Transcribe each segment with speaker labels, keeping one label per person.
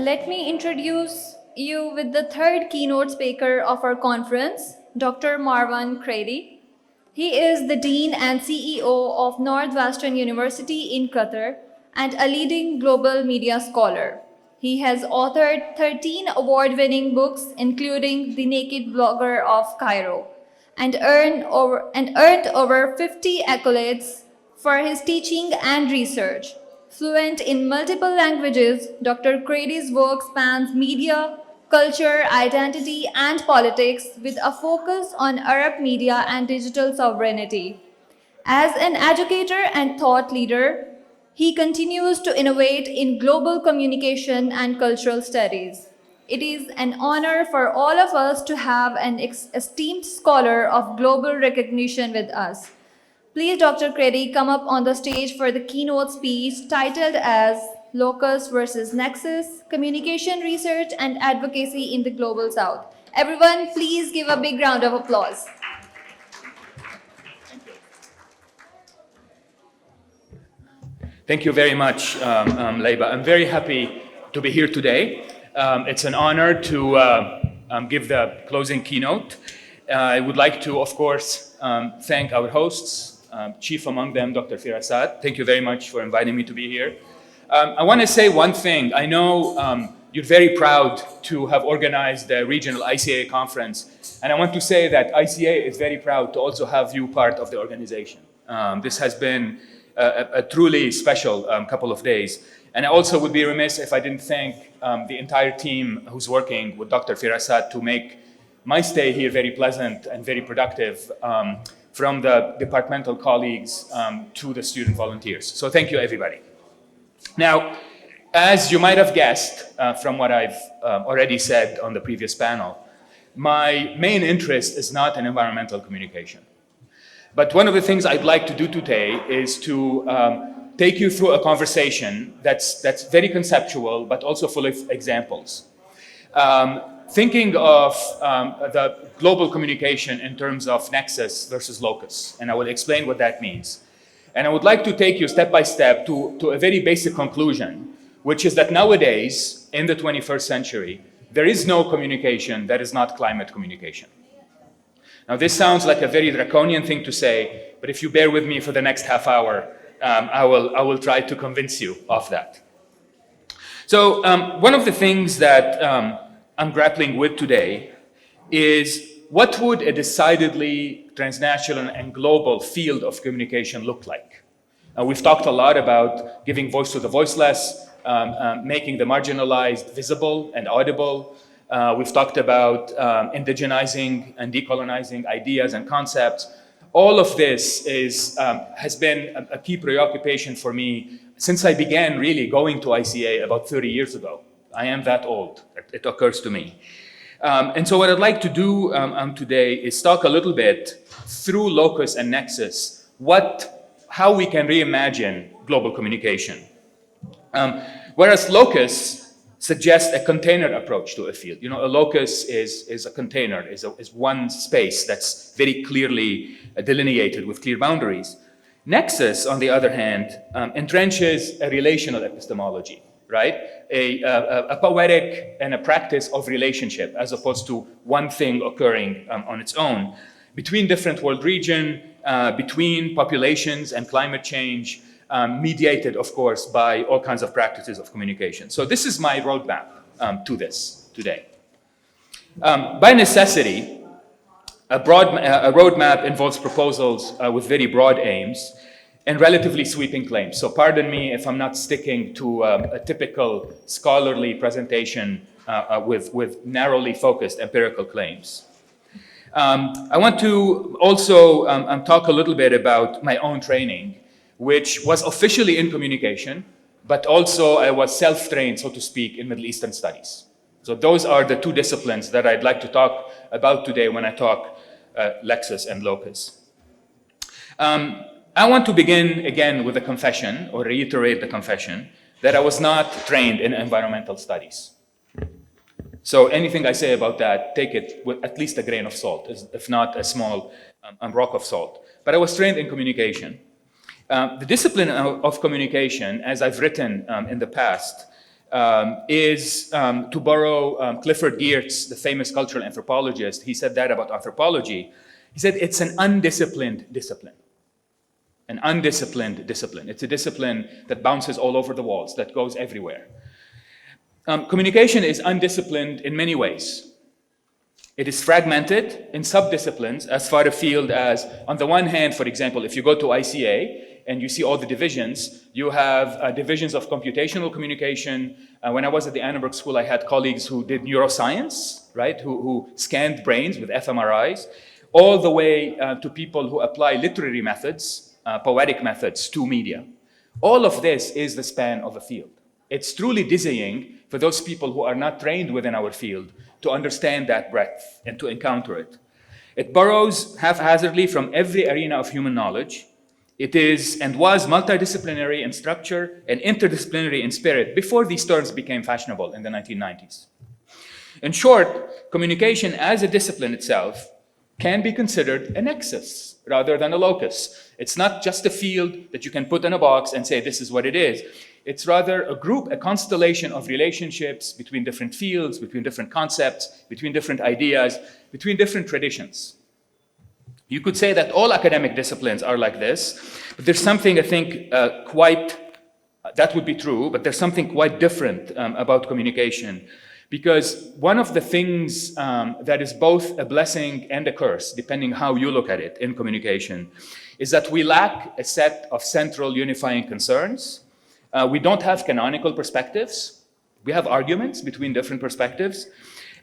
Speaker 1: let me introduce you with the third keynote speaker of our conference, Dr. Marwan Kraidy. He is the Dean and CEO of Northwestern University in Qatar and a leading global media scholar. He has authored 13 award-winning books, including The Naked Blogger of Cairo, and earned over 50 accolades for his teaching and research. Fluent in multiple languages, Dr. Kraidy's work spans media, culture, identity, and politics with a focus on Arab media and digital sovereignty. As an educator and thought leader, he continues to innovate in global communication and cultural studies. It is an honor for all of us to have an esteemed scholar of global recognition with us. Please, Dr. Kraidy, come up on the stage for the keynote speech titled as Locus versus Nexus, Communication Research and Advocacy in the Global South. Everyone, please give a big round of applause.
Speaker 2: Thank you very much, Leiba. I'm very happy to be here today. It's an honor to give the closing keynote. I would like to, of course, thank our hosts, chief among them, Dr. Firasat. Thank you very much for inviting me to be here. I want to say one thing. I know you're very proud to have organized the regional ICA conference. And I want to say that ICA is very proud to also have you part of the organization. This has been a truly special couple of days. And I also would be remiss if I didn't thank the entire team who's working with Dr. Firasat to make my stay here very pleasant and very productive, from the departmental colleagues to the student volunteers. So thank you, everybody. Now, as you might have guessed from what I've already said on the previous panel, my main interest is not in environmental communication. But one of the things I'd like to do today is to take you through a conversation that's very conceptual, but also full of examples. Thinking of the global communication in terms of nexus versus locus, and I will explain what that means. And I would like to take you step by step to a very basic conclusion, which is that nowadays, in the 21st century, there is no communication that is not climate communication. Now, this sounds like a very draconian thing to say, but if you bear with me for the next half hour, I will try to convince you of that. So one of the things that I'm grappling with today is what would a decidedly transnational and global field of communication look like? We've talked a lot about giving voice to the voiceless, making the marginalized visible and audible. We've talked about indigenizing and decolonizing ideas and concepts. All of this has been a key preoccupation for me since I began really going to ICA about 30 years ago. I am that old, it occurs to me. And so what I'd like to do today is talk a little bit through locus and nexus, how we can reimagine global communication. Whereas locus suggests a container approach to a field. You know, a locus is a container, is one space that's very clearly delineated with clear boundaries. Nexus, on the other hand, entrenches a relational epistemology, right? A poetic and a practice of relationship, as opposed to one thing occurring on its own, between different world regions, between populations and climate change, mediated, of course, by all kinds of practices of communication. So this is my roadmap to this today. By necessity, a roadmap involves proposals with very broad aims and relatively sweeping claims. So pardon me if I'm not sticking to a typical scholarly presentation with narrowly focused empirical claims. I want to also talk a little bit about my own training, which was officially in communication, but also I was self-trained, so to speak, in Middle Eastern studies. So those are the two disciplines that I'd like to talk about today when I talk Lexus and Locus. I want to begin again with a confession, or reiterate the confession, that I was not trained in environmental studies. So anything I say about that, take it with at least a grain of salt, if not a small rock of salt. But I was trained in communication. The discipline of communication, as I've written in the past, is, to borrow Clifford Geertz, the famous cultural anthropologist, he said that about anthropology. He said it's an undisciplined discipline. An undisciplined discipline. It's a discipline that bounces all over the walls, that goes everywhere. Communication is undisciplined in many ways. It is fragmented in subdisciplines as far afield as, on the one hand, for example, if you go to ICA and you see all the divisions, you have divisions of computational communication. When I was at the Annenberg School, I had colleagues who did neuroscience, right, who scanned brains with fMRIs, all the way to people who apply literary methods, poetic methods to media. All of this is the span of a field. It's truly dizzying for those people who are not trained within our field to understand that breadth and to encounter it. It borrows haphazardly from every arena of human knowledge. It is and was multidisciplinary in structure and interdisciplinary in spirit before these terms became fashionable in the 1990s. In short, communication as a discipline itself can be considered a nexus rather than a locus. It's not just a field that you can put in a box and say this is what it is. It's rather a group, a constellation of relationships between different fields, between different concepts, between different ideas, between different traditions. You could say that all academic disciplines are like this, but there's something, I think, that would be true, but there's something quite different about communication. Because one of the things that is both a blessing and a curse, depending how you look at it in communication, is that we lack a set of central unifying concerns. We don't have canonical perspectives. We have arguments between different perspectives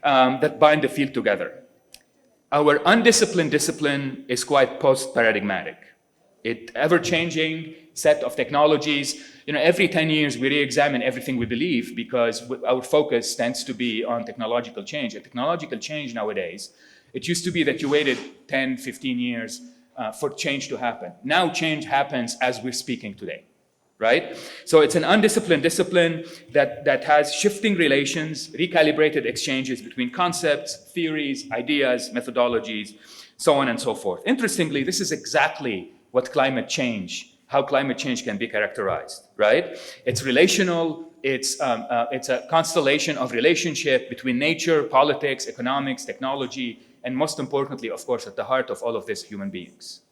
Speaker 2: that bind the field together. Our undisciplined discipline is quite post-paradigmatic. It ever-changing set of technologies. Every 10 years we re-examine everything we believe because our focus tends to be on technological change. A technological change nowadays, it used to be that you waited 10, 15 years for change to happen. Now change happens as we're speaking today. Right? So it's an undisciplined discipline that has shifting relations, recalibrated exchanges between concepts, theories, ideas, methodologies, so on and so forth. Interestingly, this is exactly what how climate change can be characterized, right? It's relational, it's a constellation of relationship between nature, politics, economics, technology, and most importantly, of course, at the heart of all of this, human beings.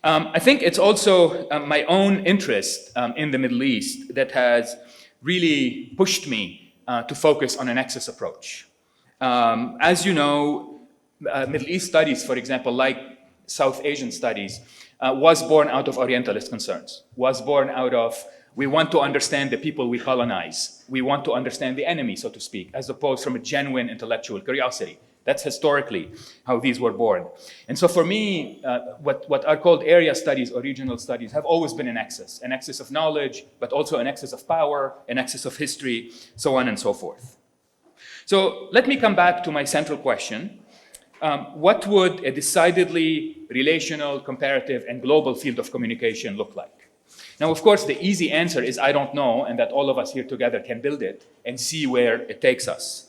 Speaker 2: I think it's also my own interest in the Middle East that has really pushed me to focus on a nexus approach. As you know, Middle East studies, for example, like South Asian studies, was born out of Orientalist concerns, was born out of we want to understand the people we colonize. We want to understand the enemy, so to speak, as opposed from a genuine intellectual curiosity. That's historically how these were born. And so for me, what are called area studies or regional studies have always been a nexus of knowledge, but also a nexus of power, a nexus of history, so on and so forth. So let me come back to my central question. What would a decidedly relational, comparative, and global field of communication look like? Now, of course, the easy answer is I don't know, and that all of us here together can build it and see where it takes us.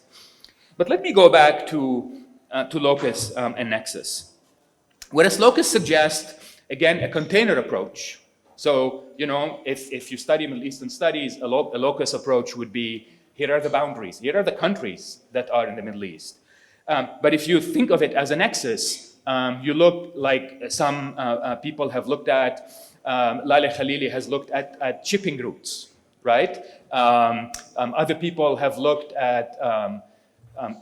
Speaker 2: But let me go back to locus and nexus. Whereas locus suggests, again, a container approach. So, if you study Middle Eastern studies, a locus approach would be, here are the boundaries, here are the countries that are in the Middle East. But if you think of it as a nexus, you look like some people have looked at, Laleh Khalili has looked at shipping routes, right? Other people have looked at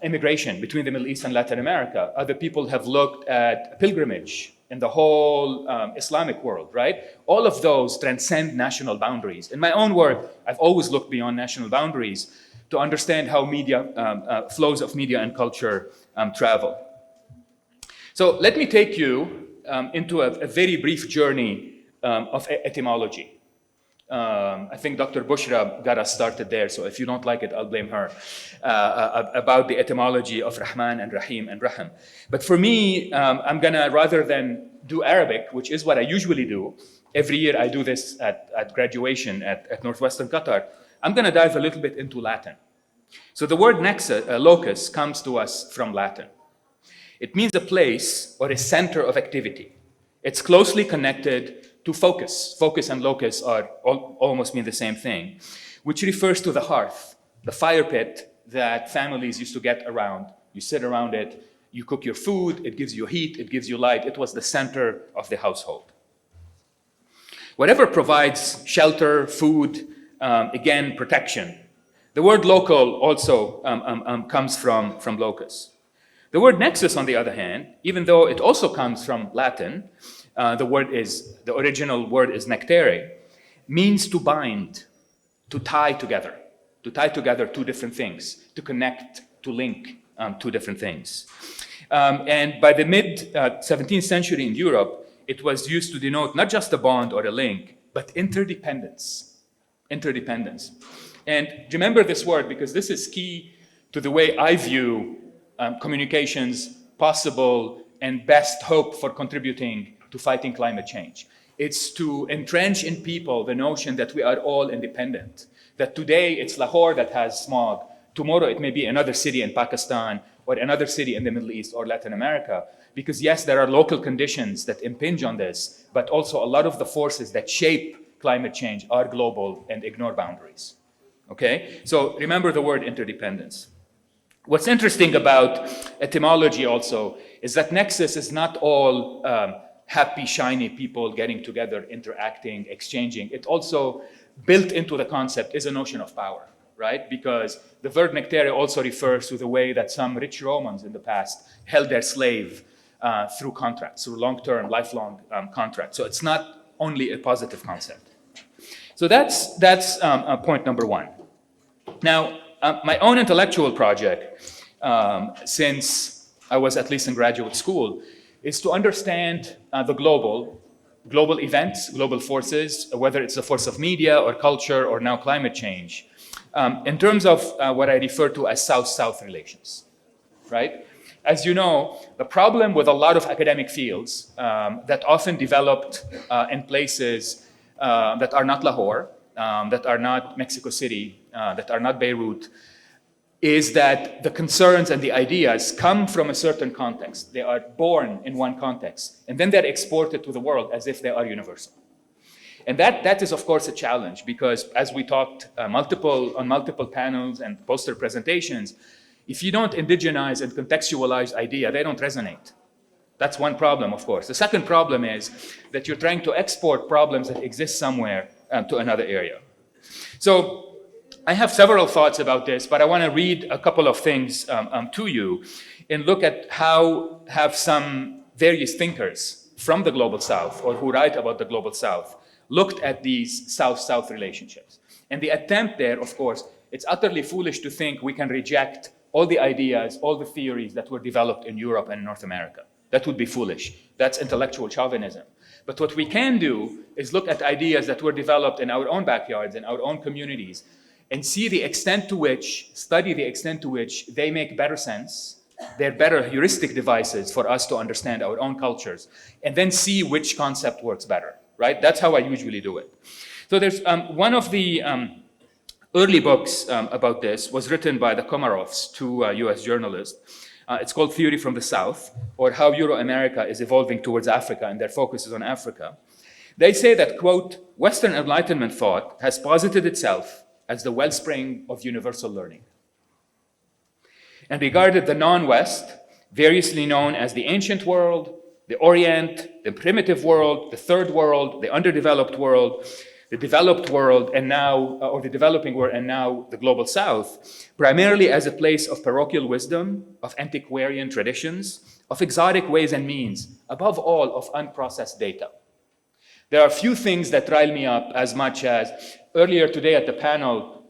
Speaker 2: immigration between the Middle East and Latin America. Other people have looked at pilgrimage in the whole Islamic world, right? All of those transcend national boundaries. In my own work, I've always looked beyond national boundaries to understand how flows of media and culture travel. So let me take you into a very brief journey of etymology. I think Dr. Bushra got us started there, so if you don't like it, I'll blame her, about the etymology of Rahman and Rahim and Rahim. But for me, I'm gonna, rather than do Arabic, which is what I usually do, every year I do this at graduation at Northwestern Qatar, I'm gonna dive a little bit into Latin. So the word locus comes to us from Latin. It means a place or a center of activity. It's closely connected to focus. Focus and locus almost mean the same thing, which refers to the hearth, the fire pit that families used to get around. You sit around it, you cook your food, it gives you heat, it gives you light. It was the center of the household. Whatever provides shelter, food, again, protection. The word local also comes from locus. The word nexus, on the other hand, even though it also comes from Latin, the original word is nectare, means to bind, to tie together two different things, to connect, to link two different things. And by the mid-17th century in Europe, it was used to denote not just a bond or a link, but interdependence. Interdependence. And remember this word because this is key to the way I view communications, possible and best hope for contributing to fighting climate change. It's to entrench in people the notion that we are all independent, that today it's Lahore that has smog, tomorrow it may be another city in Pakistan or another city in the Middle East or Latin America, because yes, there are local conditions that impinge on this, but also a lot of the forces that shape climate change are global and ignore boundaries. Okay? So remember the word interdependence. What's interesting about etymology also is that nexus is not all happy, shiny people getting together, interacting, exchanging. It also, built into the concept, is a notion of power, right? Because the verb nectare also refers to the way that some rich Romans in the past held their slave through contracts, through long-term, lifelong contracts. So it's not only a positive concept. So that's point number one. Now, my own intellectual project, since I was at least in graduate school, is to understand the global events, global forces, whether it's a force of media or culture or now climate change, in terms of what I refer to as South-South relations, right? As you know, the problem with a lot of academic fields that often developed in places that are not Lahore, that are not Mexico City, that are not Beirut, is that the concerns and the ideas come from a certain context. They are born in one context, and then they're exported to the world as if they are universal. And that is, of course, a challenge, because as we talked on multiple panels and poster presentations, if you don't indigenize and contextualize idea, they don't resonate. That's one problem, of course. The second problem is that you're trying to export problems that exist somewhere to another area. So I have several thoughts about this, but I want to read a couple of things to you and look at how have some various thinkers from the Global South, or who write about the Global South, looked at these South-South relationships. And the attempt there, of course, it's utterly foolish to think we can reject all the ideas, all the theories that were developed in Europe and North America. That would be foolish. That's intellectual chauvinism. But what we can do is look at ideas that were developed in our own backyards, in our own communities, and study the extent to which they make better sense, they're better heuristic devices for us to understand our own cultures, and then see which concept works better, right? That's how I usually do it. So there's one of the early books about this was written by the Komarovs, two US journalists. It's called Theory from the South, or How Euro-America is Evolving Towards Africa, and their focus is on Africa. They say that, quote, Western Enlightenment thought has posited itself as the wellspring of universal learning, and regarded the non-West, variously known as the ancient world, the Orient, the primitive world, the third world, the underdeveloped world, the developed world, and now, or the developing world, and now the Global South, primarily as a place of parochial wisdom, of antiquarian traditions, of exotic ways and means, above all, of unprocessed data. There are few things that rile me up as much as earlier today at the panel,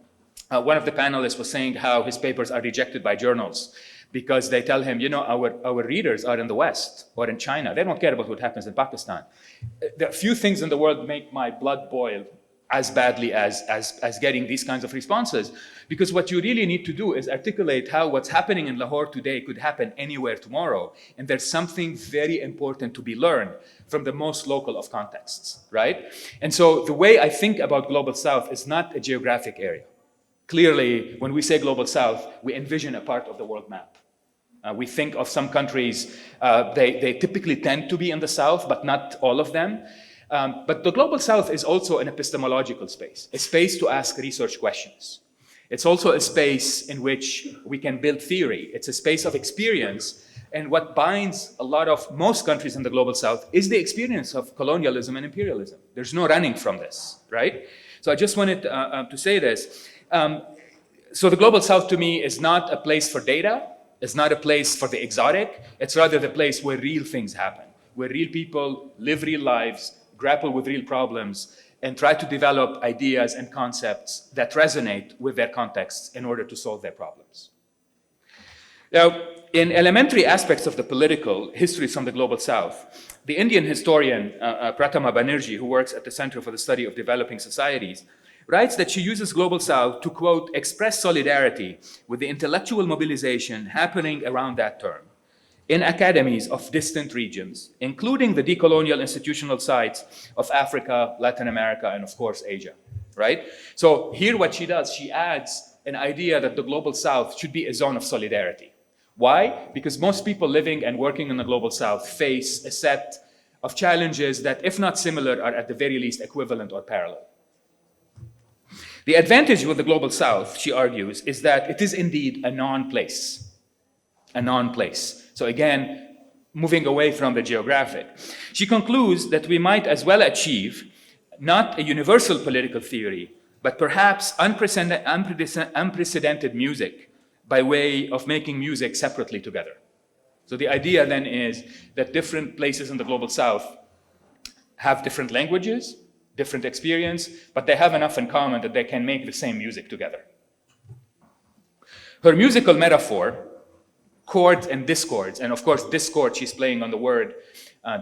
Speaker 2: one of the panelists was saying how his papers are rejected by journals because they tell him, you know, our readers are in the West or in China. They don't care about what happens in Pakistan. There are few things in the world make my blood boil as badly as getting these kinds of responses, because what you really need to do is articulate how what's happening in Lahore today could happen anywhere tomorrow, and there's something very important to be learned from the most local of contexts, right? And so the way I think about Global South is not a geographic area. Clearly, when we say Global South, we envision a part of the world map. We think of some countries, they typically tend to be in the South, but not all of them. But the Global South is also an epistemological space, a space to ask research questions. It's also a space in which we can build theory. It's a space of experience. And what binds a lot of most countries in the Global South is the experience of colonialism and imperialism. There's no running from this, right? So I just wanted to say this. So the Global South to me is not a place for data. It's not a place for the exotic. It's rather the place where real things happen, where real people live real lives, grapple with real problems, and try to develop ideas and concepts that resonate with their contexts in order to solve their problems. Now, in elementary aspects of the political histories from the Global South, the Indian historian Pratama Banerjee, who works at the Center for the Study of Developing Societies, writes that she uses Global South to, quote, express solidarity with the intellectual mobilization happening around that term in academies of distant regions, including the decolonial institutional sites of Africa, Latin America, and of course, Asia, right? So here what she does, she adds an idea that the Global South should be a zone of solidarity. Why? Because most people living and working in the Global South face a set of challenges that, if not similar, are at the very least equivalent or parallel. The advantage with the Global South, she argues, is that it is indeed a non-place. A non-place. So again, moving away from the geographic. She concludes that we might as well achieve not a universal political theory, but perhaps unprecedented music by way of making music separately together. So the idea then is that different places in the Global South have different languages, different experience, but they have enough in common that they can make the same music together. Her musical metaphor, chords and discords, and of course discord, she's playing on the word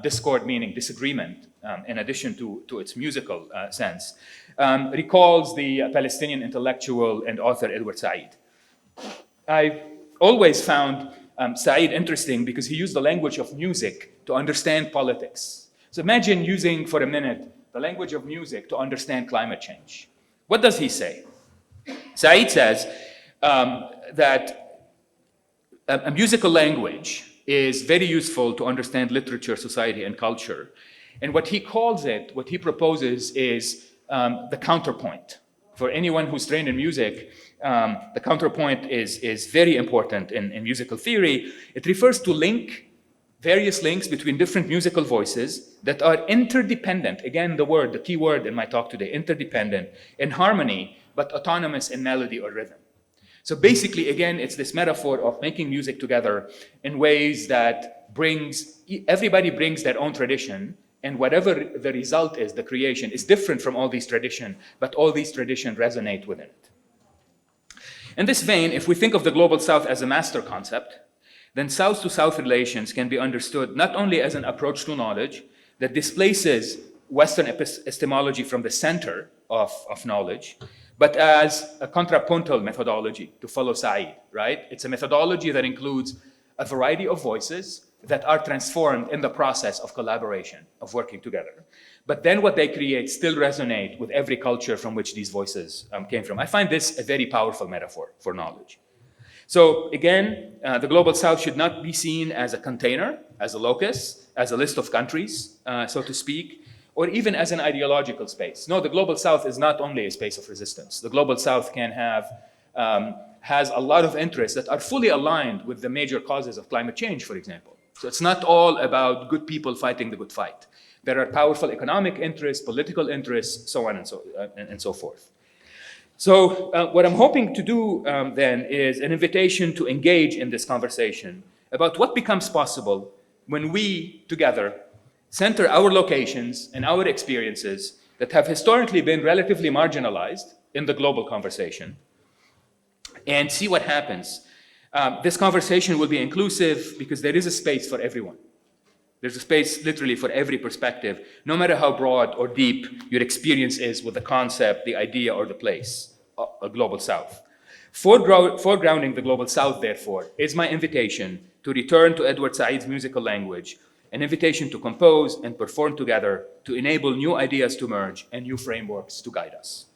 Speaker 2: discord meaning disagreement, in addition to its musical sense, recalls the Palestinian intellectual and author Edward Said. I've always found Said interesting because he used the language of music to understand politics. So imagine using for a minute the language of music to understand climate change. What does he say? Said says that a musical language is very useful to understand literature, society, and culture. And what he calls it, what he proposes is the counterpoint. For anyone who's trained in music, the counterpoint is very important in musical theory. It refers to various links between different musical voices that are interdependent. Again, the key word in my talk today, interdependent, in harmony, but autonomous in melody or rhythm. So basically, again, it's this metaphor of making music together in ways that everybody brings their own tradition, and whatever the result is, the creation, is different from all these traditions, but all these traditions resonate within it. In this vein, if we think of the Global South as a master concept, then South-to-South relations can be understood not only as an approach to knowledge that displaces Western epistemology from the center of knowledge, but as a contrapuntal methodology to follow Said, right? It's a methodology that includes a variety of voices that are transformed in the process of collaboration, of working together. But then what they create still resonate with every culture from which these voices came from. I find this a very powerful metaphor for knowledge. So again, the Global South should not be seen as a container, as a locus, as a list of countries, so to speak, or even as an ideological space. No, the Global South is not only a space of resistance. The Global South has a lot of interests that are fully aligned with the major causes of climate change, for example. So it's not all about good people fighting the good fight. There are powerful economic interests, political interests, so on and so forth. So what I'm hoping to do then is an invitation to engage in this conversation about what becomes possible when we together center our locations and our experiences that have historically been relatively marginalized in the global conversation and see what happens. This conversation will be inclusive because there is a space for everyone. There's a space literally for every perspective, no matter how broad or deep your experience is with the concept, the idea, or the place, a Global South. Foregrounding the Global South, therefore, is my invitation to return to Edward Said's musical language, an invitation to compose and perform together to enable new ideas to merge and new frameworks to guide us.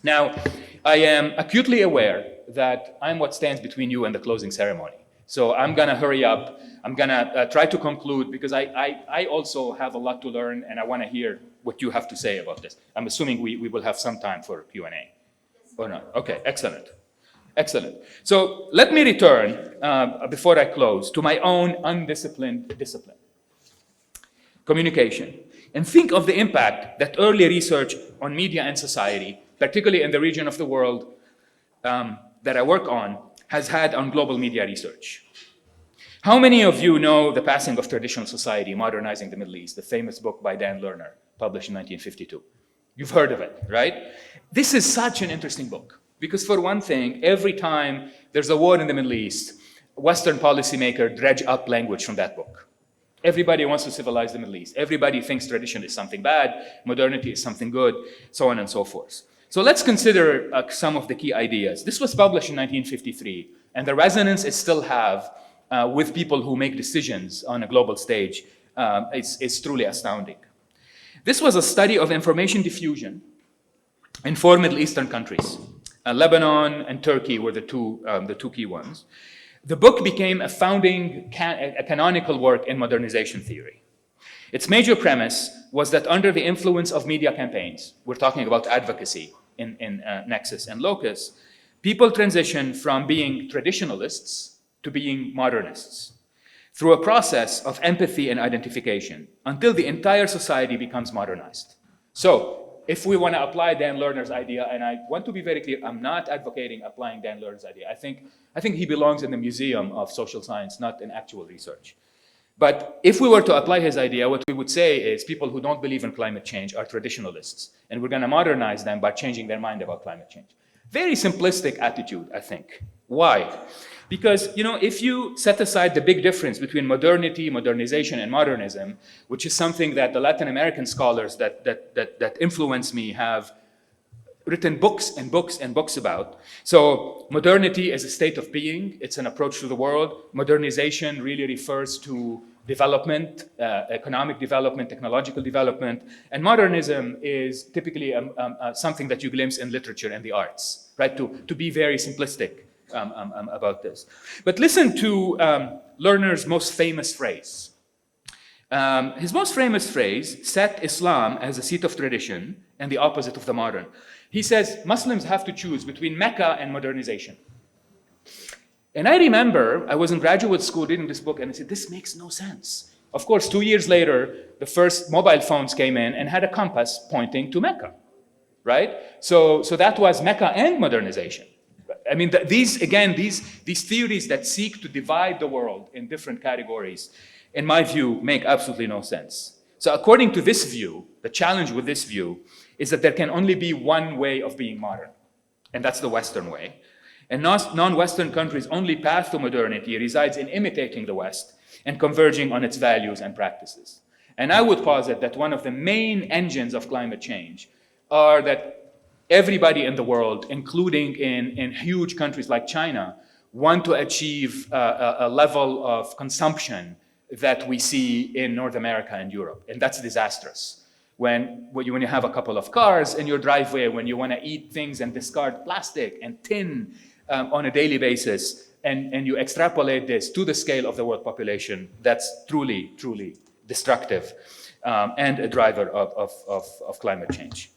Speaker 2: Now, I am acutely aware that I'm what stands between you and the closing ceremony. So I'm going to hurry up. I'm going to try to conclude because I also have a lot to learn and I want to hear what you have to say about this. I'm assuming we will have some time for Q&A. Or not? Okay, excellent. Excellent. So let me return, before I close, to my own undisciplined discipline, communication. And think of the impact that early research on media and society, particularly in the region of the world that I work on, has had on global media research. How many of you know The Passing of Traditional Society, Modernizing the Middle East, the famous book by Dan Lerner, published in 1952? You've heard of it, right? This is such an interesting book. Because for one thing, every time there's a war in the Middle East, Western policymakers dredge up language from that book. Everybody wants to civilize the Middle East. Everybody thinks tradition is something bad, modernity is something good, so on and so forth. So let's consider some of the key ideas. This was published in 1953, and the resonance it still have with people who make decisions on a global stage is truly astounding. This was a study of information diffusion in 4 Middle Eastern countries. Lebanon and Turkey were the two key ones. The book became a founding canonical work in modernization theory. Its major premise was that under the influence of media campaigns, we're talking about advocacy in Nexus and Locus, people transition from being traditionalists to being modernists through a process of empathy and identification until the entire society becomes modernized. So, if we want to apply Dan Lerner's idea, and I want to be very clear, I'm not advocating applying Dan Lerner's idea. I think he belongs in the Museum of Social Science, not in actual research. But if we were to apply his idea, what we would say is people who don't believe in climate change are traditionalists, and we're going to modernize them by changing their mind about climate change. Very simplistic attitude, I think. Why? Because, if you set aside the big difference between modernity, modernization, and modernism, which is something that the Latin American scholars that influence me have written books and books and books about. So modernity is a state of being. It's an approach to the world. Modernization really refers to development, economic development, technological development. And modernism is typically something that you glimpse in literature and the arts, right? To be very simplistic about this. But listen to Lerner's most famous phrase. His most famous phrase set Islam as a seat of tradition and the opposite of the modern. He says Muslims have to choose between Mecca and modernization. And I remember I was in graduate school reading this book and I said, this makes no sense. Of course, 2 years later, the first mobile phones came in and had a compass pointing to Mecca, right? So that was Mecca and modernization. I mean, these theories that seek to divide the world in different categories, in my view, make absolutely no sense. So according to this view, the challenge with this view is that there can only be one way of being modern, and that's the Western way. And non-Western countries' only path to modernity resides in imitating the West and converging on its values and practices. And I would posit that one of the main engines of climate change are that everybody in the world, including in huge countries like China, want to achieve a level of consumption that we see in North America and Europe. And that's disastrous. When you have a couple of cars in your driveway, when you want to eat things and discard plastic and tin on a daily basis, and you extrapolate this to the scale of the world population, that's truly, truly destructive and a driver of climate change.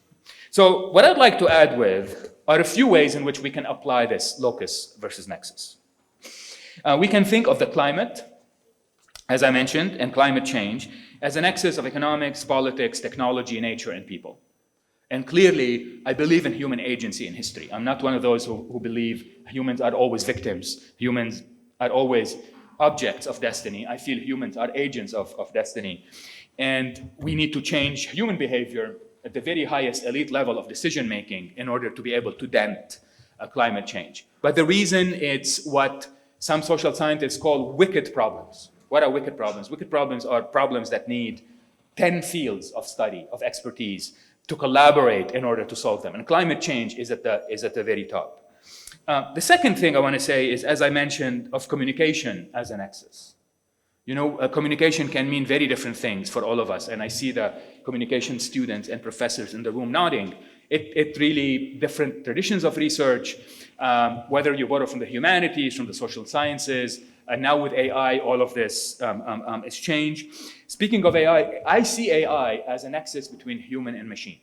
Speaker 2: So what I'd like to add with are a few ways in which we can apply this locus versus nexus. We can think of the climate, as I mentioned, and climate change as a nexus of economics, politics, technology, nature, and people. And clearly, I believe in human agency in history. I'm not one of those who believe humans are always victims. Humans are always objects of destiny. I feel humans are agents of destiny. And we need to change human behavior at the very highest elite level of decision-making in order to be able to dent climate change. But the reason it's what some social scientists call wicked problems. What are wicked problems? Wicked problems are problems that need 10 fields of study, of expertise, to collaborate in order to solve them. And climate change is at the very top. The second thing I want to say is, as I mentioned, of communication as an nexus. Communication can mean very different things for all of us. And I see the communication students and professors in the room nodding. It really, different traditions of research, whether you borrow from the humanities, from the social sciences, And now with AI, all of this is changed. Speaking of AI, I see AI as a nexus between human and machine.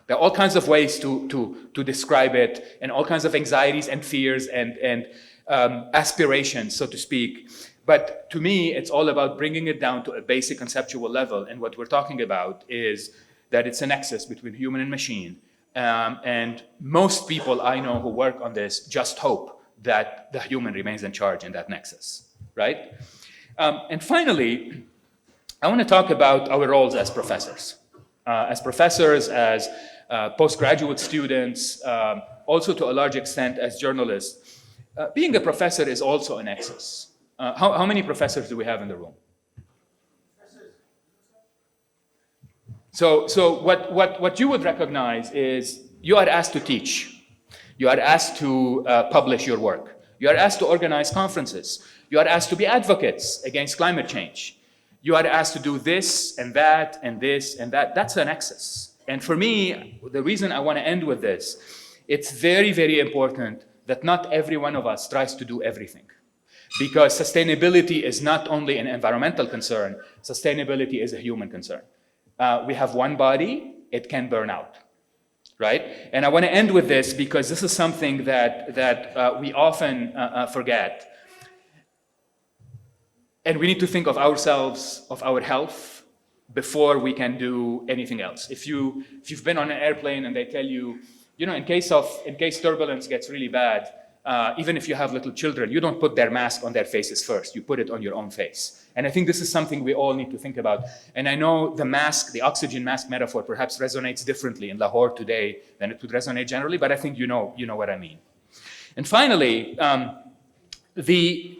Speaker 2: There are all kinds of ways to describe it, and all kinds of anxieties and fears and aspirations, so to speak. But to me, it's all about bringing it down to a basic conceptual level. And what we're talking about is that it's a nexus between human and machine. And most people I know who work on this just hope that the human remains in charge in that nexus, right? And finally, I want to talk about our roles as professors. As postgraduate students, also to a large extent as journalists. Being a professor is also a nexus. How many professors do we have in the room? So what you would recognize is you are asked to teach. You are asked to publish your work. You are asked to organize conferences. You are asked to be advocates against climate change. You are asked to do this and that and this and that. That's a nexus. And for me, the reason I want to end with this, it's very, very important that not every one of us tries to do everything. Because sustainability is not only an environmental concern, sustainability is a human concern. We have one body, it can burn out, right? And I want to end with this because this is something that we often forget. And we need to think of ourselves, of our health, before we can do anything else. If you've been on an airplane and they tell you, in case turbulence gets really bad, even if you have little children, you don't put their mask on their faces first. You put it on your own face. And I think this is something we all need to think about. And I know the oxygen mask metaphor perhaps resonates differently in Lahore today than it would resonate generally, but I think you know what I mean. And finally, the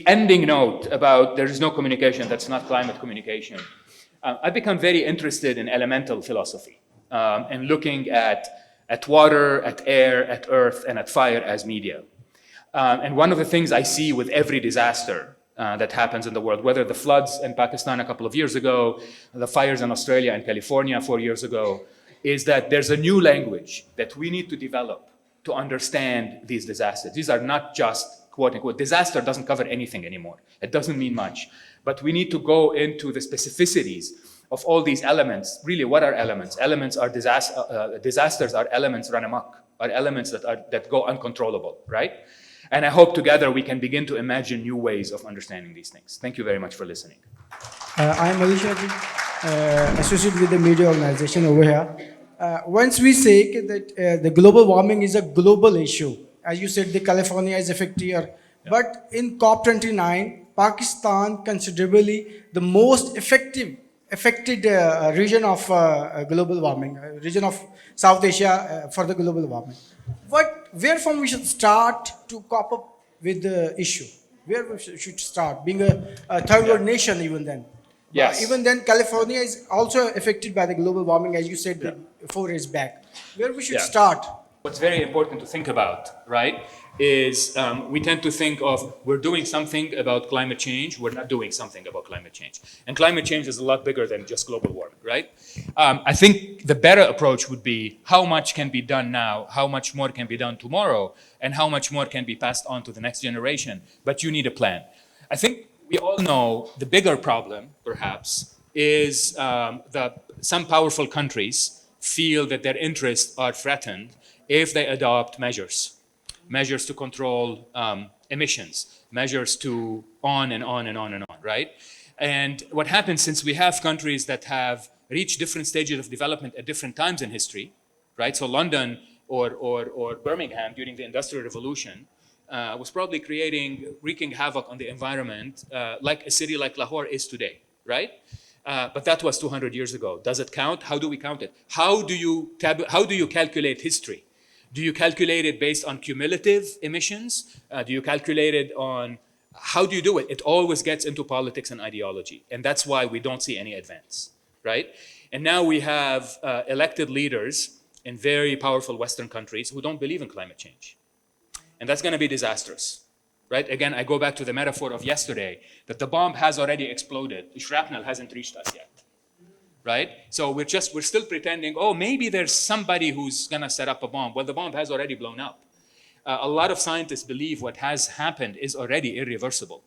Speaker 2: ending note about there is no communication that's not climate communication. I've become very interested in elemental philosophy and looking at water, at air, at earth, and at fire as media. And one of the things I see with every disaster that happens in the world, whether the floods in Pakistan a couple of years ago, the fires in Australia and California 4 years ago, is that there's a new language that we need to develop to understand these disasters. These are not just quote unquote, disaster doesn't cover anything anymore. It doesn't mean much. But we need to go into the specificities of all these elements. Really, what are elements? Elements are disasters are elements run amok, are elements that go uncontrollable, right? And I hope together we can begin to imagine new ways of understanding these things. Thank you very much for listening.
Speaker 3: I'm Alisha, associated with the media organization over here. Once we say that the global warming is a global issue, as you said, the California is affected here, but in COP29, Pakistan considerably the most affected region of global warming, region of South Asia for the global warming. Where from we should start to cope up with the issue? Where we should start, being a third world nation even then?
Speaker 2: Yes.
Speaker 3: Even then, California is also affected by the global warming, as you said 4 years back. Where we should start?
Speaker 2: What's very important to think about, right, is we tend to think of we're doing something about climate change, we're not doing something about climate change. And climate change is a lot bigger than just global warming, right? I think the better approach would be how much can be done now, how much more can be done tomorrow, and how much more can be passed on to the next generation. But you need a plan. I think we all know the bigger problem, perhaps, is some powerful countries feel that their interests are threatened if they adopt measures to control emissions, measures to on and on and on and on, right? And what happens, since we have countries that have reached different stages of development at different times in history, right? So London or Birmingham during the Industrial Revolution was probably wreaking havoc on the environment like a city like Lahore is today, right? But that was 200 years ago. Does it count? How do we count it? How do you calculate history? Do you calculate it based on cumulative emissions? Do you calculate it on, how do you do it? It always gets into politics and ideology. And that's why we don't see any advance, right? And now we have elected leaders in very powerful Western countries who don't believe in climate change. And that's going to be disastrous, right? Again, I go back to the metaphor of yesterday, that the bomb has already exploded. The shrapnel hasn't reached us yet. Right? So we're still pretending, oh, maybe there's somebody who's gonna set up a bomb. Well, the bomb has already blown up. A lot of scientists believe what has happened is already irreversible,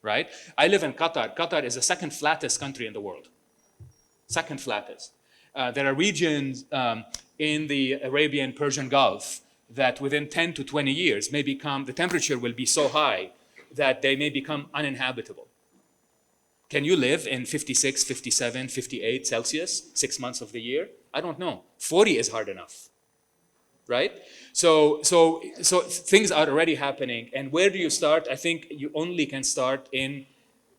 Speaker 2: right? I live in Qatar. Qatar is the second flattest country in the world. Second flattest. There are regions in the Arabian Persian Gulf that within 10 to 20 years may become, the temperature will be so high that they may become uninhabitable. Can you live in 56, 57, 58 Celsius 6 months of the year? I don't know. 40 is hard enough, right? So things are already happening. And where do you start? I think you only can start in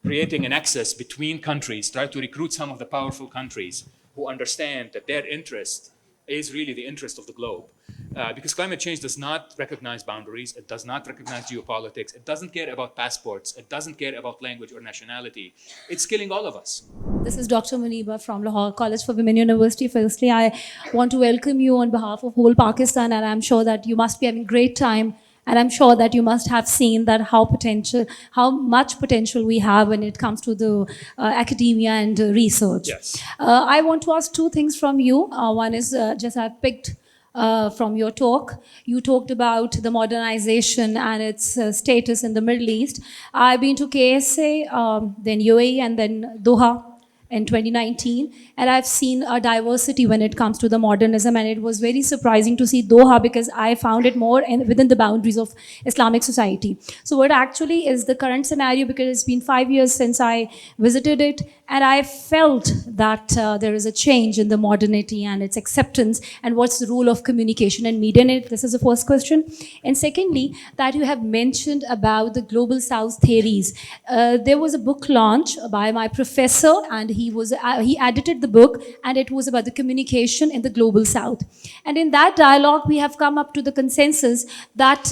Speaker 2: creating an access between countries, try to recruit some of the powerful countries who understand that their interest is really the interest of the globe. Because climate change does not recognize boundaries, it does not recognize geopolitics, it doesn't care about passports, it doesn't care about language or nationality. It's killing all of us.
Speaker 4: This is Dr. Muniba from Lahore College for Women University. Firstly, I want to welcome you on behalf of whole Pakistan, and I'm sure that you must be having great time. And I'm sure that you must have seen that how much potential we have when it comes to the academia and research.
Speaker 2: Yes.
Speaker 4: I want to ask two things from you. One is just I've picked from your talk. You talked about the modernization and its status in the Middle East. I've been to KSA, then UAE, and then Doha in 2019, and I've seen a diversity when it comes to the modernism, and it was very surprising to see Doha because I found it more within the boundaries of Islamic society. So what actually is the current scenario, because it's been 5 years since I visited it, and I felt that there is a change in the modernity and its acceptance, and what's the role of communication and media in it. This is the first question. And secondly, that you have mentioned about the Global South theories. There was a book launch by my professor, and he edited the book, and it was about the communication in the Global South. And in that dialogue, we have come up to the consensus that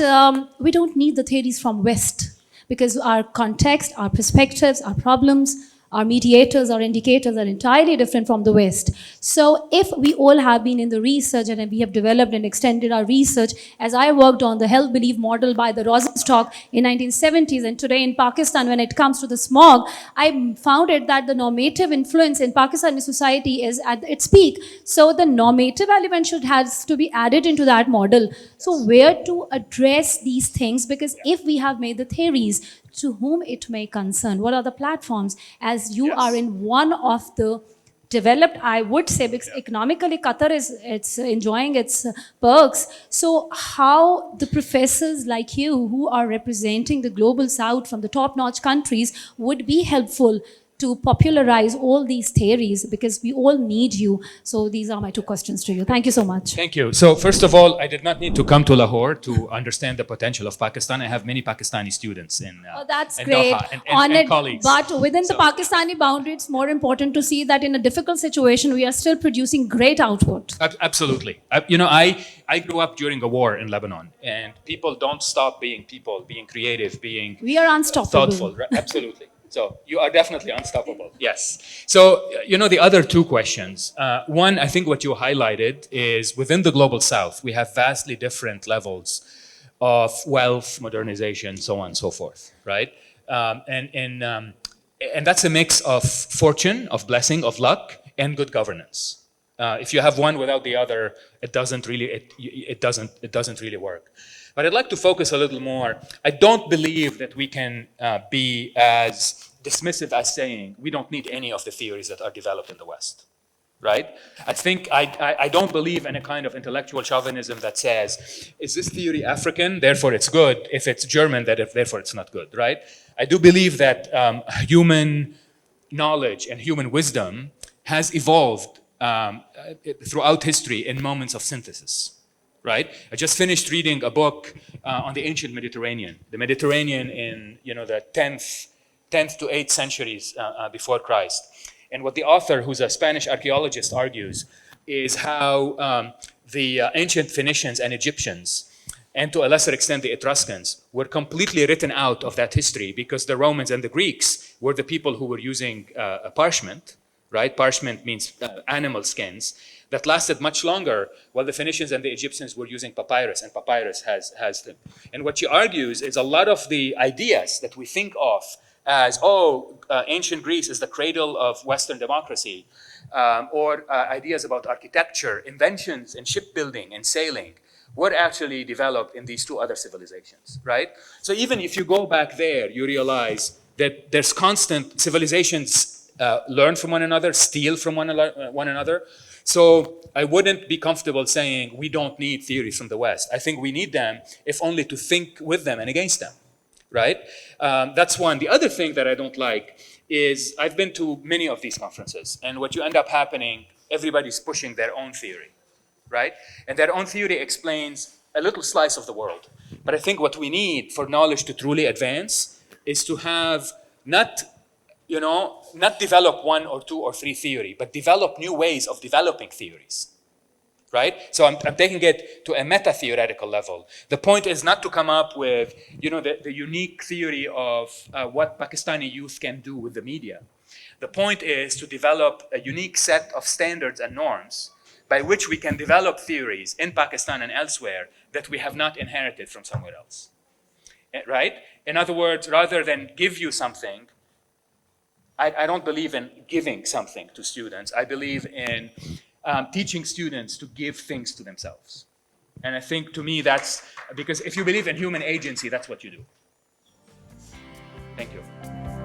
Speaker 4: we don't need the theories from West, because our context, our perspectives, our problems, our mediators, our indicators are entirely different from the West. So if we all have been in the research and we have developed and extended our research, as I worked on the health belief model by the Rosenstock in 1970s, and today in Pakistan when it comes to the smog, I found it that the normative influence in Pakistani society is at its peak. So the normative element has to be added into that model. So where to address these things? Because if we have made the theories, to whom it may concern, what are the platforms, as you are in one of the developed, I would say, because economically Qatar it's enjoying its perks. So how the professors like you who are representing the Global South from the top-notch countries would be helpful to popularize all these theories, because we all need you. So these are my two questions to you. Thank you so much.
Speaker 2: Thank you. So first of all, I did not need to come to Lahore to understand the potential of Pakistan. I have many Pakistani students in
Speaker 4: That's
Speaker 2: in
Speaker 4: great.
Speaker 2: Doha and colleagues.
Speaker 4: But within the Pakistani boundary, it's more important to see that in a difficult situation, we are still producing great output.
Speaker 2: Absolutely. I grew up during a war in Lebanon, and people don't stop being people, being creative, being
Speaker 4: We are unstoppable.
Speaker 2: thoughtful. Absolutely. So you are definitely unstoppable. Yes. So, the other two questions. One, I think what you highlighted is within the Global South, we have vastly different levels of wealth, modernization, so on and so forth, right? And that's a mix of fortune, of blessing, of luck, and good governance. If you have one without the other, it doesn't really work. But I'd like to focus a little more. I don't believe that we can be as dismissive as saying we don't need any of the theories that are developed in the West, right? I think I don't believe in a kind of intellectual chauvinism that says, is this theory African, therefore it's good. If it's German, therefore it's not good, right? I do believe that human knowledge and human wisdom has evolved throughout history in moments of synthesis. Right? I just finished reading a book on the ancient Mediterranean. The Mediterranean in the 10th to 8th centuries before Christ. And what the author, who's a Spanish archaeologist, argues is how the ancient Phoenicians and Egyptians, and to a lesser extent the Etruscans, were completely written out of that history because the Romans and the Greeks were the people who were using parchment. Right? Parchment means animal skins that lasted much longer, while the Phoenicians and the Egyptians were using papyrus, and papyrus has them. And what she argues is a lot of the ideas that we think of as, ancient Greece is the cradle of Western democracy, or ideas about architecture, inventions in shipbuilding and sailing, were actually developed in these two other civilizations, right? So even if you go back there, you realize that there's constant civilizations learn from one another, steal from one another. So I wouldn't be comfortable saying we don't need theories from the West. I think we need them, if only to think with them and against them, right? That's one. The other thing that I don't like is I've been to many of these conferences, and what you end up happening, everybody's pushing their own theory, right? And their own theory explains a little slice of the world. But I think what we need for knowledge to truly advance is to have not develop one or two or three theory, but develop new ways of developing theories, right? So I'm taking it to a meta-theoretical level. The point is not to come up with, the unique theory of what Pakistani youth can do with the media. The point is to develop a unique set of standards and norms by which we can develop theories in Pakistan and elsewhere that we have not inherited from somewhere else, right? In other words, rather than give you something, I don't believe in giving something to students. I believe in teaching students to give things to themselves. And I think, to me, that's because if you believe in human agency, that's what you do. Thank you.